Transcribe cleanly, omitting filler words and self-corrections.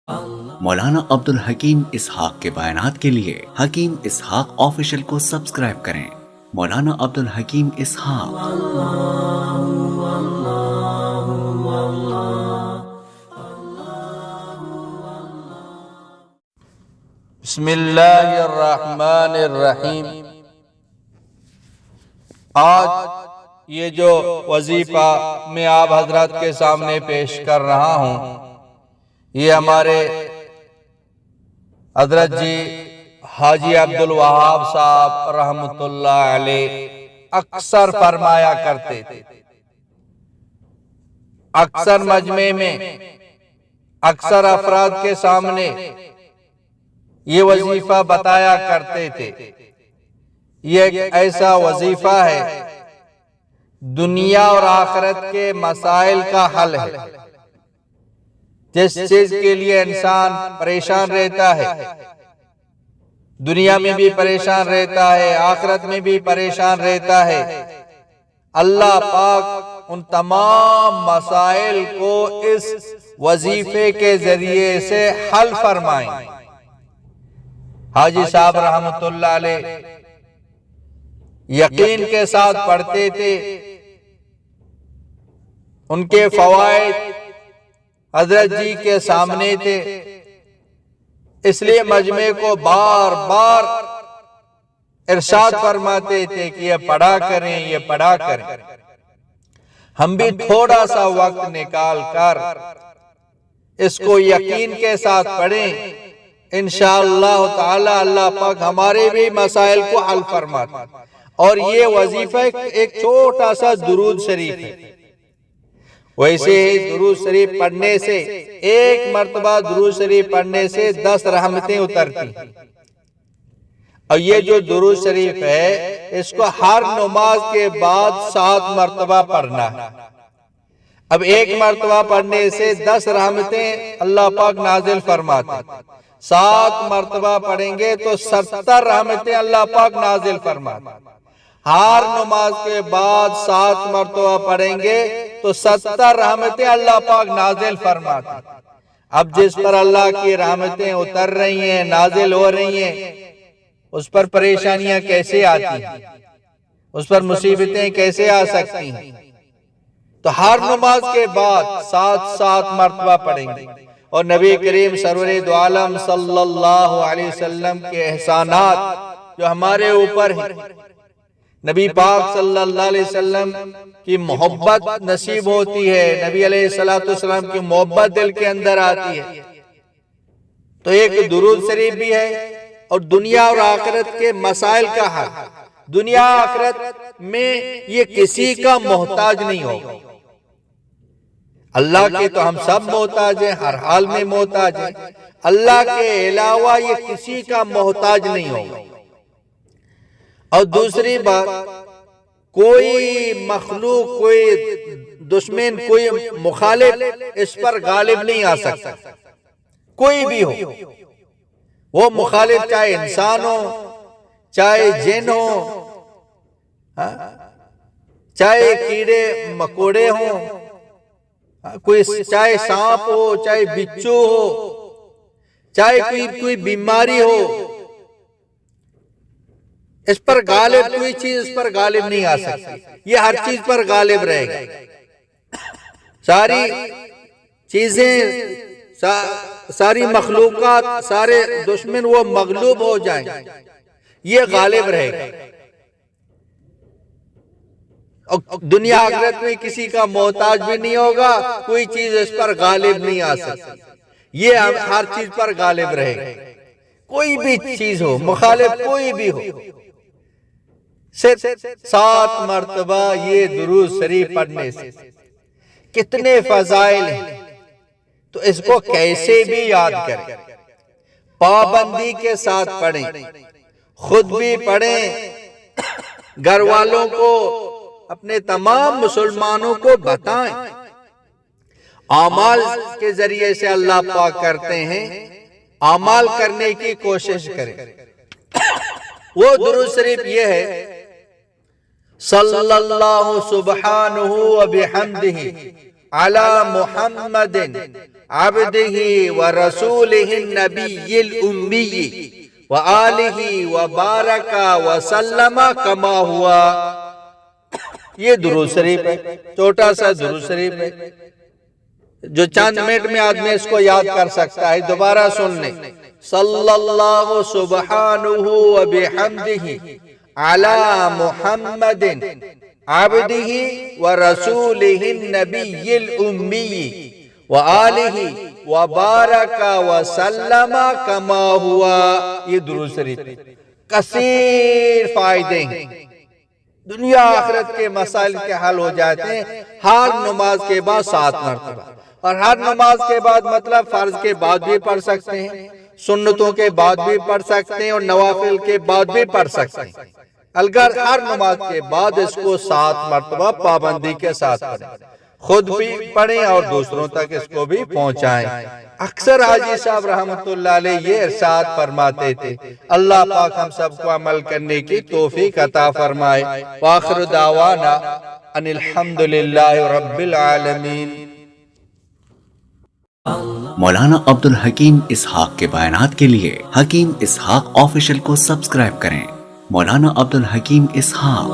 مولانا عبد الحکیم اسحاق کے بیانات کے لیے حکیم اسحاق آفیشل کو سبسکرائب کریں۔ مولانا عبد الحکیم اسحاق۔ بسم اللہ الرحمن الرحیم۔ آج یہ جو وظیفہ میں آپ حضرات کے سامنے پیش کر رہا ہوں، یہ ہمارے حضرت جی حاجی عبدالوہاب صاحب رحمۃ اللہ علیہ اکثر فرمایا کرتے تھے۔ اکثر مجمع میں اکثر افراد کے سامنے یہ وظیفہ بتایا کرتے تھے۔ یہ ایک ایسا وظیفہ ہے، دنیا اور آخرت کے مسائل کا حل ہے۔ جس چیز کے لیے انسان پریشان رہتا ہے، دنیا میں بھی پریشان رہتا ہے، آخرت میں بھی پریشان رہتا ہے، اللہ پاک ان تمام مسائل کو اس وظیفے کے ذریعے سے حل فرمائیں۔ حاجی صاحب رحمۃ اللہ علیہ یقین کے ساتھ پڑھتے تھے، ان کے فوائد حضرت جی کے سامنے تھے، اس لیے مجمع کو بار بار ارشاد فرماتے تھے کہ یہ پڑھا کریں، یہ پڑھا کریں۔ ہم بھی تھوڑا سا وقت نکال کر اس کو یقین کے ساتھ پڑھیں، انشاءاللہ تعالی اللہ پاک ہمارے بھی مسائل کو حل فرماتا۔ اور یہ وظیفہ ایک چھوٹا سا درود شریف ہے۔ ویسے ہی درود شریف پڑھنے سے، ایک مرتبہ درود شریف پڑھنے سے 10 رحمتیں اترتی ہیں۔ اور یہ جو درود شریف ہے، اس کو ہر نماز کے بعد 7 مرتبہ پڑھنا ہے۔ اب ایک مرتبہ پڑھنے سے 10 رحمتیں اللہ پاک نازل فرماتے ہیں، 7 مرتبہ پڑھیں گے تو 70 رحمتیں اللہ پاک نازل فرماتے ہیں۔ ہر نماز کے بعد 7 مرتبہ پڑھیں گے تو 70 رحمتیں اللہ پاک نازل فرماتے ہیں۔ اب جس پر اللہ کی رحمتیں اتر رہی ہیں، نازل ہو رہی ہیں، اس پر پریشانیاں کیسے آتی ہیں، اس پر مصیبتیں کیسے آ سکتی ہیں؟ تو ہر نماز کے بعد 7 مرتبہ پڑھیں گے۔ اور نبی کریم سرور دو عالم صلی اللہ علیہ وسلم کے احسانات جو ہمارے اوپر ہیں، نبی پاک صلی اللہ علیہ وسلم کی محبت نصیب ہوتی ہے، نبی علیہ السلام کی محبت دل کے اندر آتی ہے، تو ایک درود شریف بھی ہے اور دنیا اور آخرت کے مسائل کا حل۔ دنیا آخرت میں یہ کسی کا محتاج نہیں ہوگا، اللہ کے تو ہم سب محتاج ہیں، ہر حال میں محتاج ہیں، اللہ کے علاوہ یہ کسی کا محتاج نہیں ہوگا۔ اور دوسری بات، کوئی مخلوق، کوئی دشمن، کوئی مخالف اس پر غالب نہیں آ سکتا، کوئی بھی ہو۔ وہ مخالف چاہے انسان ہو، چاہے جن ہو، چاہے کیڑے مکوڑے ہوں، چاہے سانپ ہو، چاہے بچھو ہو، چاہے کوئی بیماری ہو، اس پر غالب کوئی چیز اس پر غالب نہیں آ سکتی، یہ ہر چیز پر غالب رہے گا۔ ساری چیزیں، ساری مخلوقات، سارے دشمن وہ مغلوب ہو جائیں، یہ غالب رہے گا۔ دنیا آخرت میں کسی کا محتاج بھی نہیں ہوگا، کوئی چیز اس پر غالب نہیں آ سکتی، یہ ہر چیز پر غالب رہے گا۔ کوئی بھی چیز ہو، مخالف کوئی بھی ہو، صرف 7 مرتبہ یہ درود شریف پڑھنے سے کتنے فضائل ہیں، تو اس کو کیسے بھی یاد کریں، پابندی کے ساتھ پڑھیں، خود بھی پڑھیں، گھر والوں کو، اپنے تمام مسلمانوں کو بتائیں۔ اعمال کے ذریعے سے اللہ پاک کرتے ہیں، اعمال کرنے کی کوشش کریں۔ وہ درود شریف یہ ہے، صلی اللہ سبحانہ و بحمدہ علی محمد عبده ورسوله النبي الأمي وآله وبارك وسلم كما هو. یہ درود شریف ہے، چھوٹا سا درود شریف ہے جو چند منٹ میں آدمی اس کو یاد کر سکتا ہے. دوبارہ سن لیں. صلی اللہ سبحانہ وبحمدہ علی محمد عبدہ ورسولہ النبی الامی وآلہ وبارک وسلم کما ہوا. یہ درود شریف کثیر فائدے ہیں، دنیا آخرت کے مسائل کے حل ہو جاتے ہیں. ہر نماز کے بعد 7 مرتبہ، اور ہر نماز کے بعد مطلب فرض کے بعد بھی پڑھ سکتے ہیں، سنتوں کے بعد بھی پڑھ سکتے ہیں، اور نوافل کے بعد بھی پڑھ سکتے ہیں. اگر ہر نماز کے بعد اس کو 7 مرتبہ پابندی کے ساتھ پڑھیں، خود بھی پڑھیں اور دوسروں تک اس کو بھی پہنچائیں. اکثر حاجی صاحب رحمت اللہ علیہ یہ ارشاد فرماتے تھے. اللہ پاک ہم سب کو عمل کرنے کی توفیق عطا فرمائے. وآخر دعوانا ان الحمدللہ رب العالمین. مولانا عبد الحکیم اسحاق کے بیانات کے لیے حکیم اسحاق آفیشل کو سبسکرائب کریں. مولانا عبد الحکیم اسحاق.